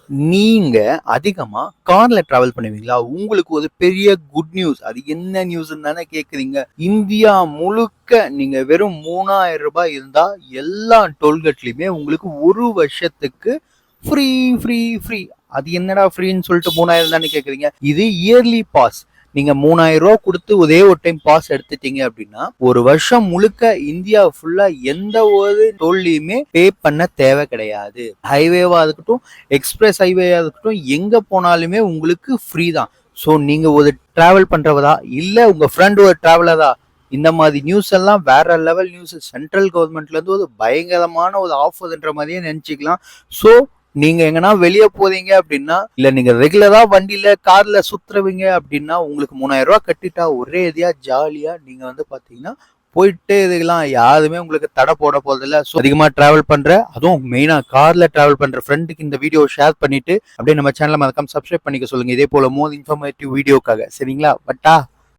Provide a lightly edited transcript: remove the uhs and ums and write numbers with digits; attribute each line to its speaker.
Speaker 1: நீங்க அதிகமா கார்ல டிராவல் பண்ணுவீங்களா? உங்களுக்கு ஒரு பெரிய குட் நியூஸ். அது என்ன நியூஸ்ன்னு தானே கேக்குறீங்க. இந்தியா முழுக்க நீங்க வெறும் ரூ. 3000 இருந்தா எல்லா டோல்கேட்லயுமே உங்களுக்கு ஒரு வருஷத்துக்கு ஃப்ரீ ஃப்ரீ ஃப்ரீ. அது என்னடா ஃப்ரீன்னு சொல்லிட்டு 3000 தானே கேக்குறீங்க. இது இயர்லி பாஸ். நீங்க ரூ. 3000 கொடுத்து ஒரே ஒரு டைம் பாஸ் எடுத்துட்டீங்க அப்படின்னா ஒரு வருஷம் முழுக்க இந்தியா ஃபுல்லா எந்த ஒரு டோல்லையுமே பே பண்ண தேவை கிடையாது. ஹைவேவா இருக்கட்டும், எக்ஸ்பிரஸ் ஹைவேவா இருக்கட்டும், எங்க போனாலுமே உங்களுக்கு ஃப்ரீ தான். ஸோ நீங்க ஒரு டிராவல் பண்றவதா இல்ல உங்க ஃப்ரெண்ட் ஒரு டிராவலரா, இந்த மாதிரி நியூஸ் எல்லாம் வேற லெவல் நியூஸ். சென்ட்ரல் கவர்மெண்ட்ல இருந்து ஒரு பயங்கரமான ஒரு ஆஃபர்ன்ற மாதிரியே நினைச்சுக்கலாம். ஸோ நீங்க எங்கன்னா வெளியே போறீங்க அப்படின்னா, இல்ல நீங்க ரெகுலரா வண்டியில கார்ல சுத்துறவீங்க அப்படின்னா உங்களுக்கு ரூ. 3000 கட்டிட்டா ஒரே இதையா ஜாலியா நீங்க வந்து பாத்தீங்கன்னா போயிட்டே இருக்கலாம். யாருமே உங்களுக்கு தடை போட போறதில்ல. ஸோ அதிகமா டிராவல் பண்ற, அதுவும் மெயினா கார்ல டிராவல் பண்ற ஃப்ரெண்டுக்கு இந்த வீடியோ ஷேர் பண்ணிட்டு அப்படியே நம்ம சேனலை மறக்காம சப்ஸ்கிரைப் பண்ணிக்க சொல்லுங்க. இதே போல மோர் இன்ஃபர்மேட்டிவ் வீடியோக்காக. சரிங்களா? பட்டா